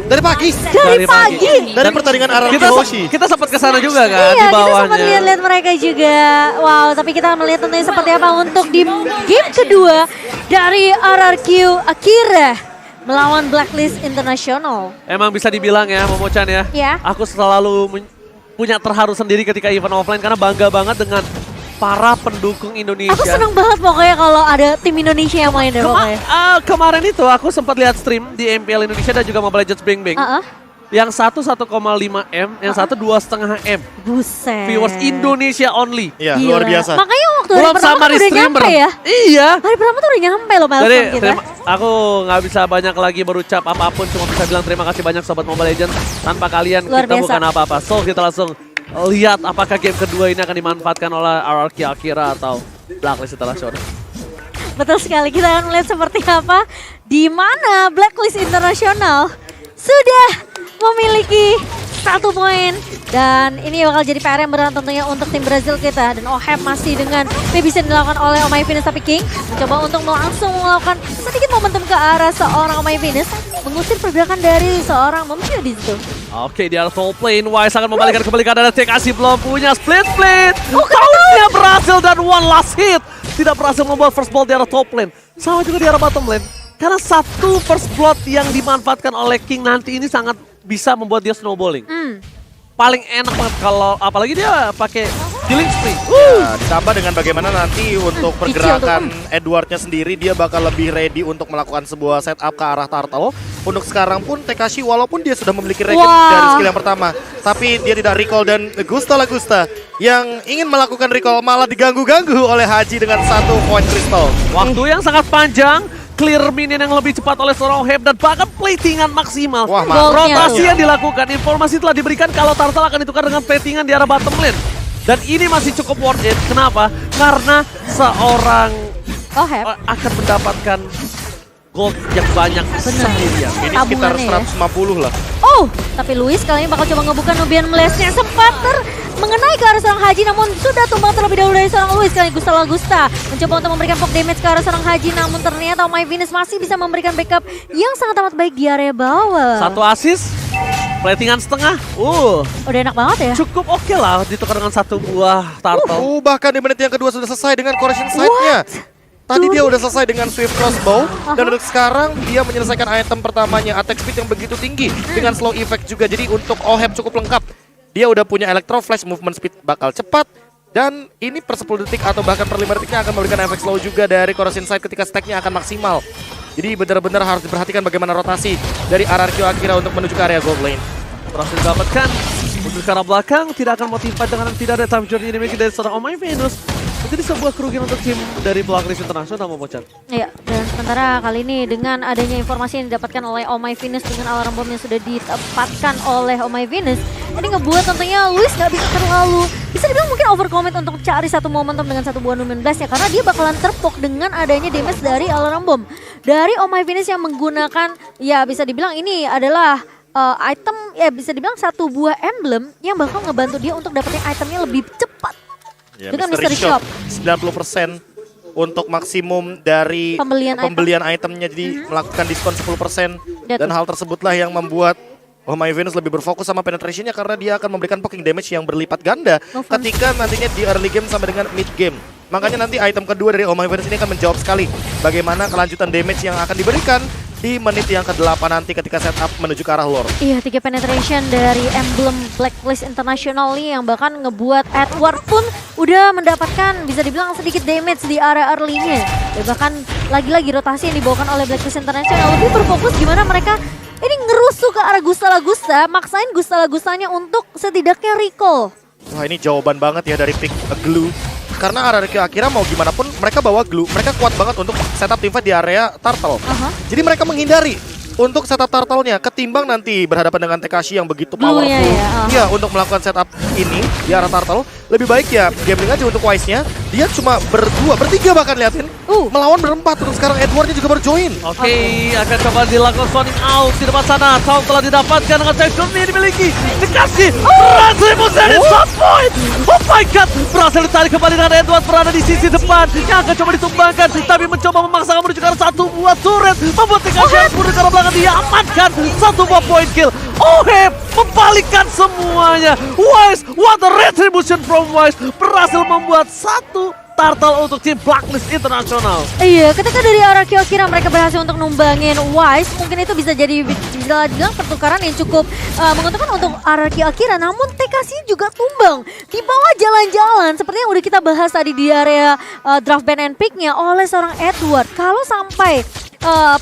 Dari pagi. Dari pagi. Dari pertandingan RRQ Hoshi. Kita sempat kesana juga kan Iya, di bawahnya. kita sempat lihat-lihat mereka juga. Wow, tapi kita melihat tentunya seperti apa untuk di game kedua dari RRQ Akira melawan Blacklist International. Emang bisa dibilang ya, Momochan ya. Ya. Aku selalu punya terharu sendiri ketika event offline karena bangga banget dengan para pendukung Indonesia. Aku seneng banget pokoknya kalau ada tim Indonesia yang main deh pokoknya. Kemarin itu aku sempat lihat stream di MPL Indonesia dan juga Mobile Legends Bang Bang. Yang satu 1,5 M, yang satu 2,5 M. Buset. Viewers Indonesia only. Iya, Gila. luar biasa. Makanya waktu hari Belum pertama sama kan di udah streamer. nyampe ya. Iya. Hari pertama tuh udah nyampe loh Jadi milestone kita. aku nggak bisa banyak lagi berucap apapun, cuma bisa bilang terima kasih banyak sobat Mobile Legends. Tanpa kalian Luar kita biasa. bukan apa-apa. So kita langsung lihat apakah game kedua ini akan dimanfaatkan oleh RRQ Akira atau Blacklist International. Betul sekali, kita akan melihat seperti apa di mana Blacklist International sudah memiliki 1 poin. Dan ini bakal jadi PR yang berat tentunya untuk tim Brazil kita. Dan OHEP masih dengan ini bisa dilakukan oleh Omai Venus, tapi King mencoba untuk langsung melakukan sedikit momentum ke arah seorang Omai Venus, mengusir pergerakan dari seorang Momio di situ. Oke, di arah top lane, Wise akan membalikan kembali keadaan TKC belum punya split. Oh, Taunnya berhasil dan one last hit. Tidak berhasil membuat first blood di arah top lane. Sama juga di arah bottom lane. Karena satu first blood yang dimanfaatkan oleh King nanti ini sangat bisa membuat dia snowballing. Paling enak banget kalau apalagi dia pakai killing spree. Ya, ditambah dengan bagaimana nanti untuk pergerakan Edwardnya sendiri, dia bakal lebih ready untuk melakukan sebuah setup ke arah turtle. Untuk sekarang pun Tekashi walaupun dia sudah memiliki regen dari skill yang pertama, tapi dia tidak recall dan Gusta Lagusta yang ingin melakukan recall malah diganggu-ganggu oleh Haji dengan 1 poin crystal. Waktu yang sangat panjang, clear minion yang lebih cepat oleh seorang OHEP dan bahkan platingan maksimal. Wah, Rotasi yang dilakukan, informasi telah diberikan kalau Turtle akan ditukar dengan platingan di arah bottom lane. Dan ini masih cukup worth it. Kenapa? Karena seorang OHEP akan mendapatkan gold yang banyak sendirian. Ini sekitar Tabungannya ya. 150 lah. Oh, tapi Luis kali ini bakal coba ngebuka Nubian Blast-nya, sempat mengenai ke arah seorang Haji, namun sudah tumbang terlebih dahulu dari seorang Luis. Kali ini Gusta Lagusta mencoba untuk memberikan poke damage ke arah seorang Haji, namun ternyata Omai Venus masih bisa memberikan backup yang sangat amat baik di area bawah. 1 assist, platingan setengah. Udah enak banget ya. Cukup oke lah ditukar dengan 1 buah turtle. Bahkan di menit yang kedua sudah selesai dengan correction side-nya. Tadi dia udah selesai dengan Swift Crossbow, dan untuk sekarang dia menyelesaikan item pertamanya, attack speed yang begitu tinggi, dengan slow effect juga, jadi untuk OHEP cukup lengkap. Dia udah punya Electro Flash, movement speed bakal cepat, dan ini per 10 detik atau bahkan per 5 detiknya akan memberikan efek slow juga dari Corrosion Side ketika stacknya akan maksimal. Jadi benar-benar harus diperhatikan bagaimana rotasi dari RRQ Akira untuk menuju ke area gold lane. Berhasil didapatkan untuk ke arah belakang, tidak akan motivate dengan tidak ada time journey dimiliki dari seorang Omai Venus. Jadi sebuah kerugian untuk tim dari Blacklist International, Momochan. Iya, dan sementara kali ini dengan adanya informasi yang didapatkan oleh Omai Venus dengan alarm bom yang sudah ditempatkan oleh Omai Venus, ini ngebuat tentunya Luis nggak bisa terlalu, bisa dibilang mungkin overcommit untuk cari satu momentum dengan 1 buah Numen Blast ya, karena dia bakalan terpok dengan adanya damage dari alarm bom dari Omai Venus yang menggunakan, ya bisa dibilang ini adalah item, ya bisa dibilang 1 buah emblem yang bakal ngebantu dia untuk dapetin itemnya lebih cepat. Ya, Dengan Mystery Mystery Shop. 90% untuk maksimum dari pembelian itemnya, jadi melakukan diskon 10%. Dan hal tersebutlah yang membuat Omai Venus lebih berfokus sama penetrationnya, karena dia akan memberikan poking damage yang berlipat ganda ketika nantinya di early game sampai dengan mid game. Makanya nanti item kedua dari Omai Venus ini akan menjawab sekali bagaimana kelanjutan damage yang akan diberikan di menit yang ke-8 nanti ketika setup menuju ke arah lore. Iya, 3 penetration dari emblem Blacklist International nih yang bahkan ngebuat Edward pun udah mendapatkan bisa dibilang sedikit damage di area early-nya. Dan bahkan lagi-lagi rotasi yang dibawakan oleh Blacklist International lebih berfokus gimana mereka ini ngerusuh ke arah Gusta Lagusta, maksain Gusta Lagustanya untuk setidaknya recall. Wah, ini jawaban banget ya dari pick glue. Karena RRQ Akira mau gimana pun mereka bawa glue, mereka kuat banget untuk setup teamfight di area turtle. Jadi mereka menghindari untuk setup turtle-nya ketimbang nanti berhadapan dengan Tekashi yang begitu powerful. Iya, untuk melakukan setup ini di area turtle. lebih baik ya gambling aja untuk Wise-nya. Dia cuma bertiga bahkan liatin. Melawan berempat, terus sekarang Edwardnya juga berjoin. Oke, akan coba dilakukan zoning out di depan sana. Sound telah didapatkan dengan Typhoon ini dimiliki. Dikasih, berhasil menjadi shot point. Oh my god, berhasil ditarik kembali dengan Edward berada di sisi depan. Yang akan coba ditumbangkan, tapi mencoba memaksakan menuju ke arah satu buah turret. Membuat Tekashi harus mundur ke arah belakang, diamankan. Satu buah point kill. Ohep membalikkan semuanya. Wise, what a retribution from Wise. Berhasil membuat satu turtle untuk tim Blacklist International. Iya, ketika dari arah Kyokira mereka berhasil untuk numbangin Wise, mungkin itu bisa jadi bisa dibilang pertukaran yang cukup menguntungkan untuk arah Kyokira. Namun Tekashi juga tumbang di bawah jalan-jalan seperti yang udah kita bahas tadi di area draft ban and pick-nya oleh seorang Edward. Kalau sampai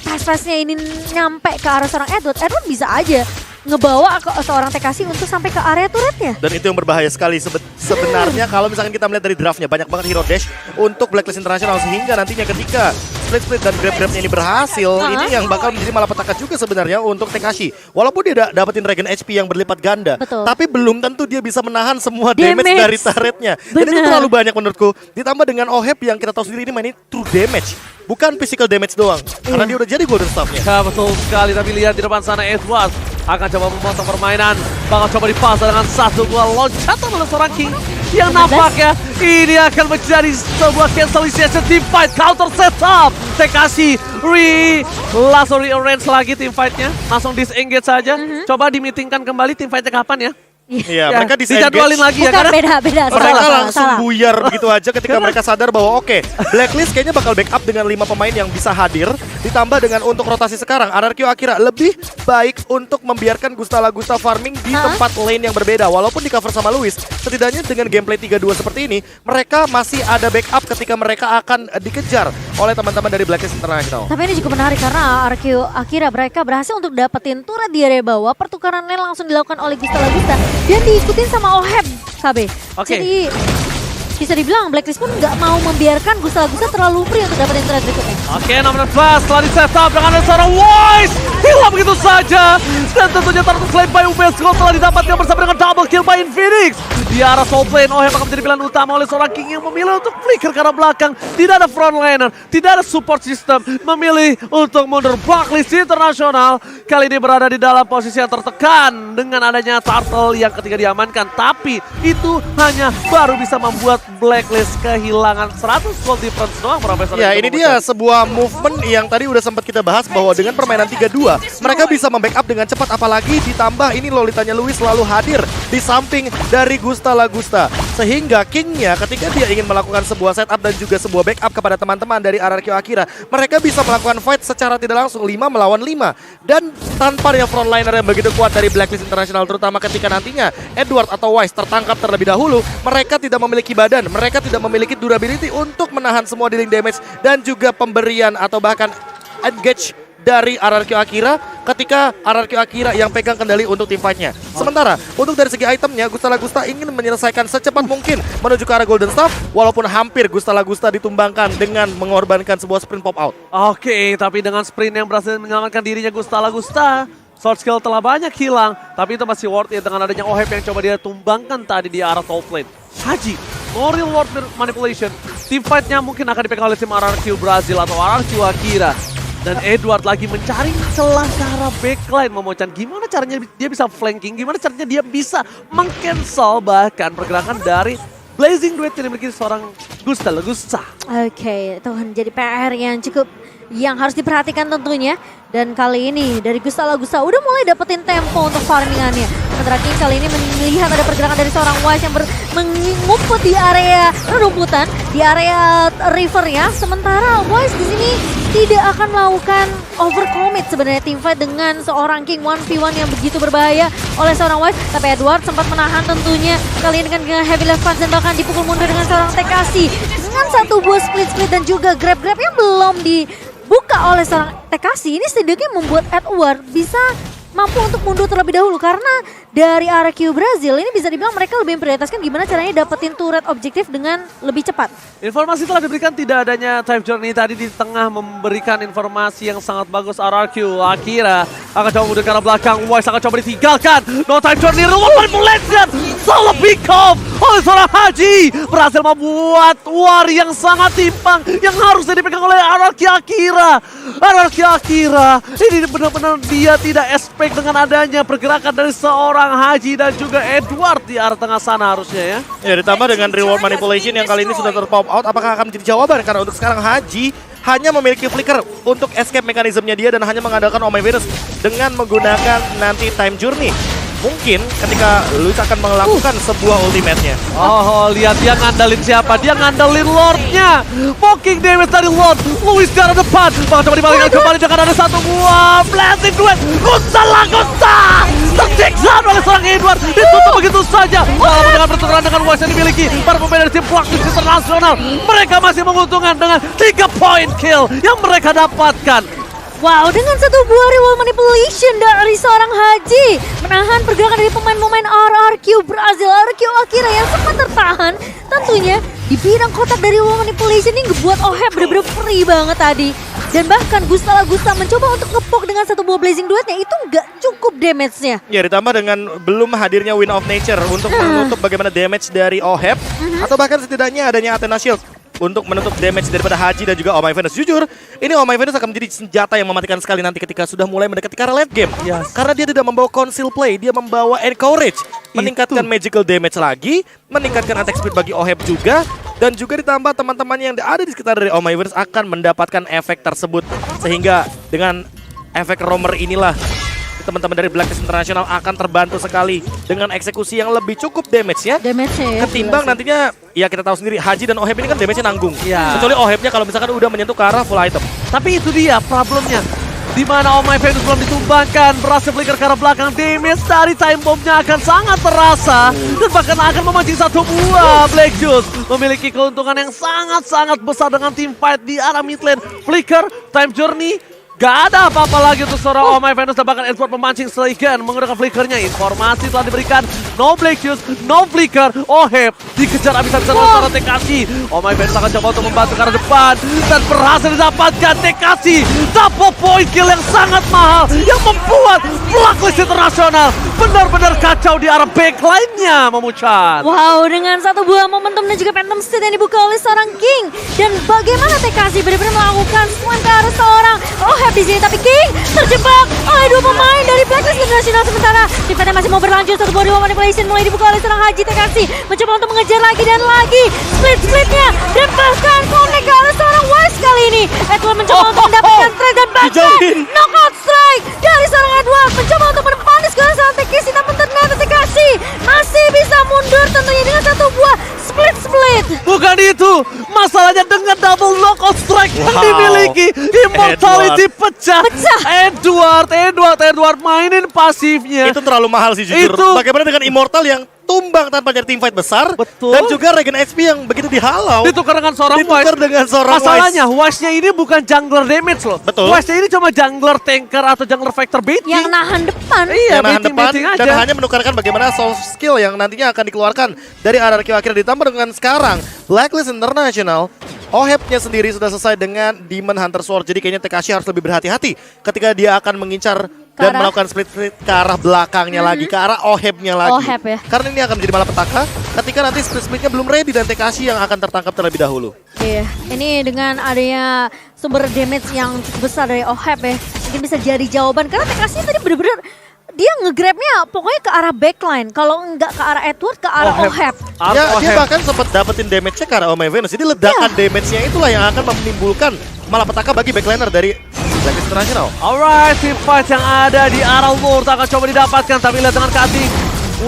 pass-passnya ini nyampe ke arah seorang Edward bisa aja ngebawa seorang Tekashi untuk sampai ke area turretnya. Dan itu yang berbahaya sekali sebenarnya kalau misalkan kita melihat dari draftnya. Banyak banget hero dash untuk Blacklist International. Sehingga nantinya ketika split dan grab-grabnya ini berhasil, ini yang bakal menjadi malapetaka juga sebenarnya untuk Tekashi. Walaupun dia dapetin Regen HP yang berlipat ganda. Betul. Tapi belum tentu dia bisa menahan semua damage dari turretnya. Dan itu Bener. terlalu banyak menurutku. Ditambah dengan Ohep yang kita tahu sendiri ini mainin true damage. Bukan physical damage doang. Karena dia udah jadi golden staff-nya. Ya betul sekali, tapi lihat di depan sana Edward akan coba memotong permainan. Bakal coba dipas dengan satu buah loncatan oleh seorang King. Yang nampaknya ini akan menjadi sebuah cancellation team fight. Counter setup. Tekashi langsung rearrange lagi team fight-nya. Langsung disengage saja. Coba dimitingkan kembali team fight-nya kapan ya? Iya, mereka dijadwalin lagi ya Bukan, karena beda. mereka Salah, langsung salah. buyar begitu aja ketika mereka sadar bahwa oke, Blacklist kayaknya bakal backup dengan 5 pemain yang bisa hadir. Ditambah dengan untuk rotasi sekarang, RRQ Akira lebih baik untuk membiarkan Gusta farming di tempat lane yang berbeda. Walaupun di cover sama Luis, setidaknya dengan gameplay 3-2 seperti ini, mereka masih ada backup ketika mereka akan dikejar oleh teman-teman dari Blacklist International. Tapi ini juga menarik karena RRQ Akira mereka berhasil untuk dapetin turret di area bawah. Pertukaran lane langsung dilakukan oleh Gusta dan diikutin sama Oheb KB. Oke. Jadi bisa dibilang Blacklist pun nggak mau membiarkan Gusta terlalu free untuk dapetin turret berikutnya. Oke, 6 setelah di setup dengan seorang Wise. Hilang begitu saja. Dan tentunya turtle slide by Ubesco telah didapatkan bersama dengan double kill by Infinix. Di arah top lane, Oheb akan menjadi pilihan utama oleh seorang King yang memilih untuk flicker ke arah belakang. Tidak ada frontliner, tidak ada support system. Memilih untuk mundur. Blacklist International kali ini berada di dalam posisi yang tertekan dengan adanya turtle yang ketika diamankan. Tapi itu hanya baru bisa membuat Blacklist kehilangan 100 gold difference doang. Ya, ini dia sebuah movement yang tadi udah sempat kita bahas bahwa dengan permainan 3-2 mereka bisa membackup dengan cepat, apalagi ditambah ini Lolitanya Luis selalu hadir di samping dari Gusta sehingga Kingnya ketika dia ingin melakukan sebuah setup dan juga sebuah backup kepada teman-teman dari RRQ Akira, mereka bisa melakukan fight secara tidak langsung 5 melawan 5 dan tanpa yang frontliner yang begitu kuat dari Blacklist International, terutama ketika nantinya Edward atau Wise tertangkap terlebih dahulu. Mereka tidak memiliki badan, mereka tidak memiliki durability untuk menahan semua dealing damage dan juga pemberian atau bahkan engage dari RRQ Akira ketika RRQ Akira yang pegang kendali untuk tim fight-nya. Sementara untuk dari segi itemnya, Gusta ingin menyelesaikan secepat mungkin menuju ke arah Golden Staff, walaupun hampir Gusta ditumbangkan dengan mengorbankan sebuah sprint pop out. Oke, tapi dengan sprint yang berhasil menyelamatkan dirinya Gusta, short skill telah banyak hilang, tapi itu masih worth it dengan adanya Oheb yang coba dia tumbangkan tadi di arah top lane. Haji, no real world manipulation. Team fight-nya mungkin akan dipegang oleh tim RRQ Brazil atau RRQ Akira. Dan Edward lagi mencari celah ke arah backline. Momochan, gimana caranya dia bisa flanking, gimana caranya dia bisa meng-cancel bahkan pergerakan dari Blazing Duet yang dimiliki seorang Gusta. Oke, itu jadi PR yang harus diperhatikan tentunya. Dan kali ini dari Gusta udah mulai dapetin tempo untuk farmingannya. Sementara King kali ini melihat ada pergerakan dari seorang Wise yang mengumpul di area rumputan, di area river ya. Sementara Wise di sini tidak akan melakukan overcommit sebenarnya teamfight dengan seorang King 1v1 yang begitu berbahaya oleh seorang Wise. Tapi Edward sempat menahan tentunya kali ini dengan heavy left punch dan bahkan dipukul mundur dengan seorang Tekashi. Dengan satu buah split dan juga grab yang belum dibuka oleh seorang Tekashi, ini setidaknya membuat Edward bisa mampu untuk mundur terlebih dahulu karena dari RRQ Brazil ini bisa dibilang mereka lebih memprioritaskan gimana caranya dapetin turret objektif dengan lebih cepat. Informasi telah diberikan, tidak adanya time journey tadi di tengah memberikan informasi yang sangat bagus. RRQ Akira akan coba mundur ke arah belakang, Wise akan coba ditinggalkan. No time journey, real manipulation. Salah pick off oleh seorang Haji. Berhasil membuat war yang sangat timpang yang harusnya dipegang oleh Anarchy Akira. Anarchy Akira ini benar-benar dia tidak expect dengan adanya pergerakan dari seorang Haji dan juga Edward di arah tengah sana harusnya ya. Ya, ditambah dengan reward manipulation yang kali ini sudah terpop out, apakah akan menjadi jawaban? Karena untuk sekarang Haji hanya memiliki flicker untuk escape mekanismenya dia dan hanya mengandalkan Oh My Venus dengan menggunakan nanti time journey. Mungkin ketika Luis akan melakukan sebuah ultimate-nya. Oh, lihat dia ngandalin siapa? Dia ngandalin Lord-nya. Poking damage dari Lord. Luis ke arah depan. Bakal coba dibalikan kembali dengan ada satu buah blessing duet. Gunta Lagosta. Tersiksa oleh seorang Edward. Ditutup begitu saja. Walau dengan pertukaran dengan West yang dimiliki para pemain dari tim Blackness International. Mereka masih menguntungkan dengan 3 point kill yang mereka dapatkan. Wow, dengan satu buah reward manipulation dari seorang Haji menahan pergerakan dari pemain-pemain RRQ Brazil, RRQ Akira yang sempat tertahan. Tentunya di bidang kotak dari reward manipulation ini ngebuat Oheb bener-bener free banget tadi. Dan bahkan Gusta mencoba untuk ngepok dengan satu buah blazing duetnya itu nggak cukup damage-nya. Ya, ditambah dengan belum hadirnya Wind of Nature untuk menutup bagaimana damage dari Oheb. Atau bahkan setidaknya adanya Athena Shield untuk menutup damage daripada Haji dan juga Oh My Venus. Jujur, ini Oh My Venus akan menjadi senjata yang mematikan sekali nanti ketika sudah mulai mendekati ke arah late game. Yes. Karena dia tidak membawa conceal play, dia membawa encourage. Meningkatkan magical damage lagi, meningkatkan attack speed bagi Oheb juga. Dan juga ditambah teman-teman yang ada di sekitar dari Oh My Venus akan mendapatkan efek tersebut. Sehingga dengan efek roamer inilah teman-teman dari Blackness International akan terbantu sekali dengan eksekusi yang lebih cukup damage-nya. Damage-nya ya. Ketimbang nantinya, ya kita tahu sendiri Haji dan Oheb ini kan damage-nya nanggung. Ya. Kecuali Ohebnya kalau misalkan udah menyentuh ke arah full item. Tapi itu dia problemnya. Di mana Oh My Venus belum ditumbangkan, berhasil flicker ke arah belakang, damage dari time bomb-nya akan sangat terasa dan bahkan akan memancing satu buah Black Juice. Memiliki keuntungan yang sangat-sangat besar dengan team fight di arah mid lane. Flicker, time journey, gak ada apa-apa lagi untuk seorang Oh My Venus dan bahkan Edward memancing Slaygan menggunakan flickernya. Informasi telah diberikan, no Black Juice, no flicker. Oheb dikejar habis-habisan oleh seorang Tekashi. Oh My Venus akan coba untuk membantu ke arah depan dan berhasil didapatkan Tekashi. Double point kill yang sangat mahal yang membuat Blacklist International benar-benar kacau di arah backline-nya, Memucan. Wow, dengan satu buah momentum dan juga phantom state yang dibuka oleh seorang King. Dan bagaimana Tekashi benar-benar melakukan slam ke arah seorang Oheb di sini, tapi King terjebak oleh dua pemain dari Blacklist International. Sementara defense masih mau berlanjut, satu buah reward manipulation mulai dibuka oleh seorang Haji. Tekashi mencoba untuk mengejar lagi dan lagi split-splitnya dan bahkan connect ke arah seorang West kali ini. Edward mencoba untuk mendapatkan strike dan bahkan Dijauhin. knockout strike dari seorang Edward mencoba untuk menepanis ke arah seorang Tekashi, namun ternyata Tekashi masih bisa mundur tentunya dengan satu buah split. Bukan itu, masalahnya dengan double knockout strike yang Wow. dimiliki. Immortality pecah. Edward mainin pasifnya. Itu terlalu mahal sih jujur. Itu- Bagaimana dengan Immortal yang tumbang tanpa jadi team fight besar. Betul. Dan juga regen HP yang begitu dihalau. Ditukar dengan seorang Ditukar Wise. dengan seorang Masalahnya Wise-nya ini bukan jungler damage loh. Betul. Wise-nya ini cuma jungler tanker atau jungler factor baiting. Yang nahan depan. Iya, yang nahan depan baiting dan aja. hanya menukarkan bagaimana soft skill yang nantinya akan dikeluarkan dari RRQ akhirnya ditambah dengan sekarang Blacklist International. Ohebnya sendiri sudah selesai dengan Demon Hunter Sword, jadi kayaknya Tekashi harus lebih berhati-hati ketika dia akan mengincar dan arah- melakukan split ke arah belakangnya lagi, ke arah Ohebnya lagi. Oheb ya. Karena ini akan menjadi malapetaka ketika nanti split-splitnya belum ready dan Tekashi yang akan tertangkap terlebih dahulu. Iya, ini dengan adanya sumber damage yang cukup besar dari Oheb ya, mungkin bisa jadi jawaban. Karena Tekashi tadi bener-bener dia nge-grabnya pokoknya ke arah backline. Kalau enggak ke arah Edward, ke arah Oheb. Ya, dia bahkan sempat dapetin damage-nya karena Oh My Venus. Jadi ledakan damage-nya itulah yang akan menimbulkan malapetaka bagi backliner dari Blacklist International. Alright, team fight yang ada di arah Lord akan coba didapatkan, tapi lihat dengan cutting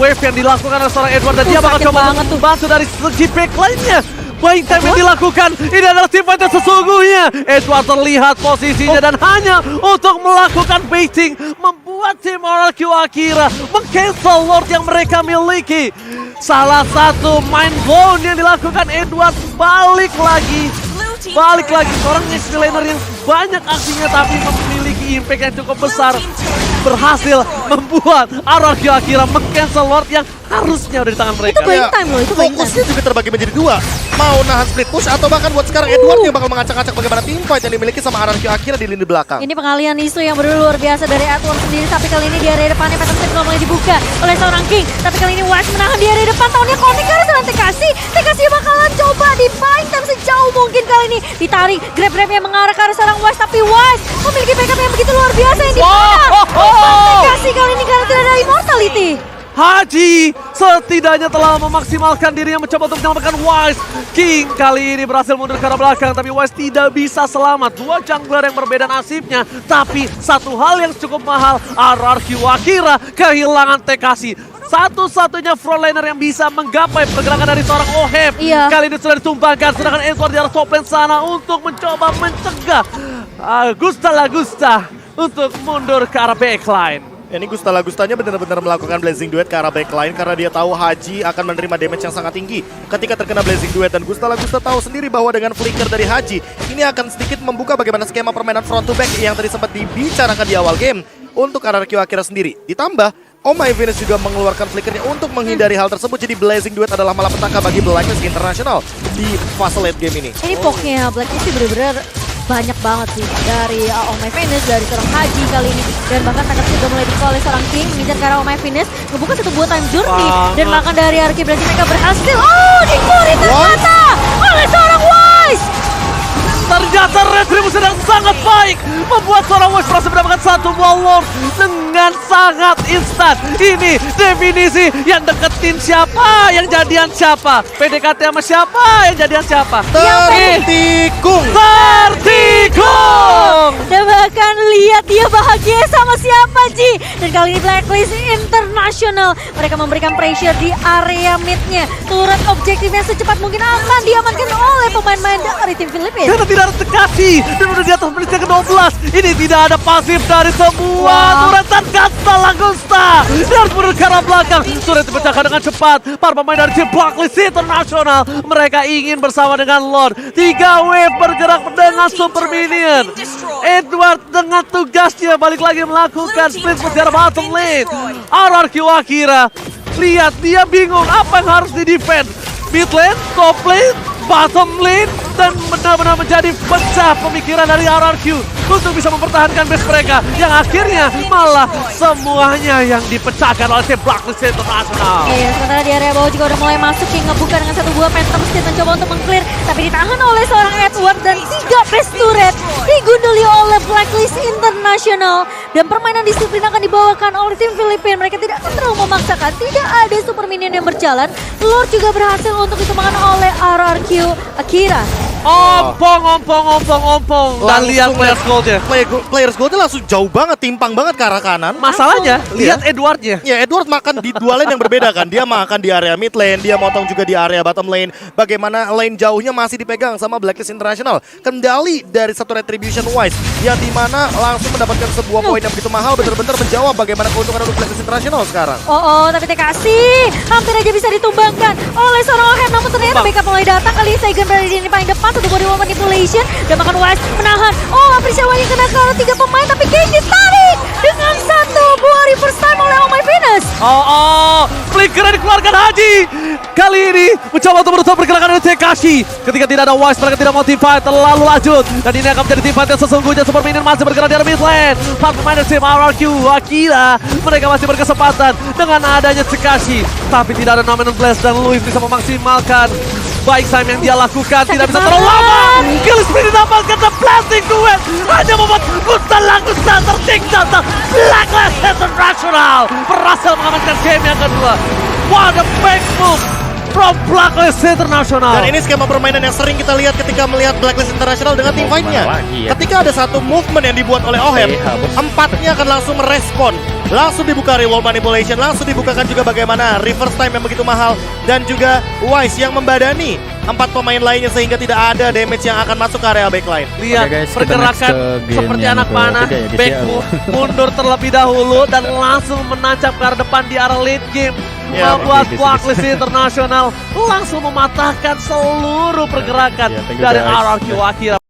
wave yang dilakukan oleh seorang Edward dan dia bakal sakit coba banget untuk bantu dari segi backline-nya. Buying time yang dilakukan, ini adalah team fight yang sesungguhnya. Edward terlihat posisinya dan hanya untuk melakukan baiting, membuat tim RRQ Akira meng-cancel Lord yang mereka miliki. Salah satu mind blown yang dilakukan Edward, balik lagi seorang next laner yang banyak aksinya tapi memiliki impact yang cukup besar, berhasil membuat RRQ Akira meng-cancel Lord yang harusnya udah di tangan mereka. Itu buying time loh, itu buying time. Fokusnya juga terbagi menjadi dua. Mau nahan split push atau bahkan buat sekarang Edward yang bakal mengacak-acak bagaimana tim fight yang dimiliki sama RRQ Akira di lini belakang. Ini pengalian isu yang benar luar biasa dari Edward sendiri, tapi kali ini di area depannya Phantom State mulai dibuka oleh seorang King. Tapi kali ini Wise menahan di area depan. Tahunnya connect karena serangan TKC bakalan coba dipain tapi sejauh mungkin kali ini ditarik. Grab-grabnya mengarah ke arah seorang Wise, tapi Wise memiliki backup yang begitu luar biasa yang dimana TKC kali ini karena tidak ada immortality. Haji setidaknya telah memaksimalkan dirinya mencoba untuk menyelamatkan Wise. King kali ini berhasil mundur ke arah belakang, tapi Wise tidak bisa selamat. Dua jungler yang berbeda nasibnya, tapi satu hal yang cukup mahal, RRQ Akira kehilangan TKC. Satu-satunya frontliner yang bisa menggapai pergerakan dari seorang Oheb. Iya. Kali ini sudah ditumbangkan, sedangkan Edward di arah top lane sana untuk mencoba mencegah Gusta untuk mundur ke arah backline. Ini Gusta-Gustanya benar-benar melakukan Blazing Duet ke arah backline karena dia tahu Haji akan menerima damage yang sangat tinggi ketika terkena Blazing Duet, dan Gusta tahu sendiri bahwa dengan flicker dari Haji ini akan sedikit membuka bagaimana skema permainan front to back yang tadi sempat dibicarakan di awal game untuk RRQ Akira sendiri. Ditambah Oh My Venus juga mengeluarkan flickernya untuk menghindari hal tersebut, jadi Blazing Duet adalah malapetaka bagi Blacklist International di fase late game ini. Ini pokoknya Blacklist sih bener-bener banyak banget sih dari Oh My Venus, dari seorang Haji kali ini, dan bahkan tangkap juga mulai dikelola oleh seorang King mengejar ke arah Oh My Venus, ngebuka satu buah time journey dan bahkan dari Arki berarti mereka berhasil. Oh, dikuri ternyata oleh seorang Wise. Ternyata retribusi yang sangat baik membuat seorang Wise berhasil mendapatkan satu buah lord dengan sangat instan. Ini definisi yang deketin siapa, yang jadian siapa, PDKT sama siapa, yang jadian siapa. Tertikung. Dan bahkan lihat dia bahagia sama siapa, Ji. Dan kali ini Blacklist International mereka memberikan pressure di area midnya. Turret objektifnya secepat mungkin akan diamankan oleh pemain-pemain dari tim Filipina. Karena tidak ada tekasi dan udah di atas menit ke-12. Ini tidak ada pasif dari semua turret dan Gusta. Dia harus mundur ke arah belakang. Turret dipecahkan dengan cepat. Para pemain dari tim Blacklist International mereka ingin bersama dengan Lord. 3 wave bergerak dengan super minion. Edward dengan tugasnya balik lagi melakukan split secara bottom lane. RRQ Akira, lihat dia bingung apa yang harus di-defend. Mid lane, top lane, bottom lane, dan benar-benar menjadi pecah pemikiran dari RRQ untuk bisa mempertahankan base mereka, yang akhirnya malah semuanya yang dipecahkan oleh tim Blacklist International. Iya, sementara di area bawah juga udah mulai masuk yang ngebuka dengan satu buah Phantom Steel mencoba untuk meng-clear, tapi ditahan oleh seorang Edward dan 3 base turret digunduli oleh Blacklist International. Dan permainan disiplin akan dibawakan oleh tim Filipina. Mereka tidak akan terlalu memaksakan, tidak ada super minion yang berjalan. Lord juga berhasil untuk ditemukan oleh RRQ Akira. Ompong. Dan lihat players gold-nya. Players Gold-nya langsung jauh banget, timpang banget ke arah kanan. Masalahnya, lihat Edwardnya. Ya, Edward makan di dua lane yang berbeda kan. Dia makan di area mid lane, dia motong juga di area bottom lane. Bagaimana lane jauhnya masih dipegang sama Blacklist International. Kendali dari satu Retribution Wise, yang dimana langsung mendapatkan sebuah poin yang begitu mahal, benar-benar menjawab bagaimana keuntungan untuk Blacklist International sekarang. Tapi TKC hampir aja bisa ditumbangkan oleh seorang Oheb. Namun ternyata backup mulai datang. Kali ini Saigon berada di paling depan, satu body wall manipulation, dan makan Wise menahan. Hampir semuanya kena ke 3 pemain, tapi King ditarik dengan satu buah reverse time oleh Oh My Venus. Flicker dikeluarkan Haji. Kali ini mencoba untuk menutup pergerakan dari Tekashi. Ketika tidak ada Wise, mereka tidak motivate, terlalu lanjut. Dan ini akan menjadi tim fight yang sesungguhnya. Super Minion masih bergerak di area mid lane. Para pemain dari tim RRQ Akira, mereka masih berkesempatan dengan adanya Tekashi. Tapi tidak ada Nominal Blast dan Louis bisa memaksimalkan baik time yang dia lakukan. Tidak bisa terlalu lama. Kill spree didapatkan, the Blazing Duet hanya membuat Gusta tertinggal. Blacklist International berhasil mengamankan game yang kedua. What a big move from Blacklist International. Dan ini skema permainan yang sering kita lihat ketika melihat Blacklist International dengan tim fight-nya. Ketika ada satu movement yang dibuat oleh Oheb, empatnya akan langsung merespon. Langsung dibuka rewall manipulation, langsung dibukakan juga bagaimana reverse time yang begitu mahal, dan juga Wise yang membadani 4 pemain lainnya sehingga tidak ada damage yang akan masuk ke area backline. Lihat Oke guys, kita pergerakan next ke game seperti yang anak panah, ketiga ya guys back ya. move, mundur terlebih dahulu dan langsung menancap ke arah depan di arah late game. Ya, Membuat oke, Blacklist International langsung mematahkan seluruh pergerakan Ya, thank you, dari guys. RRQ Akira.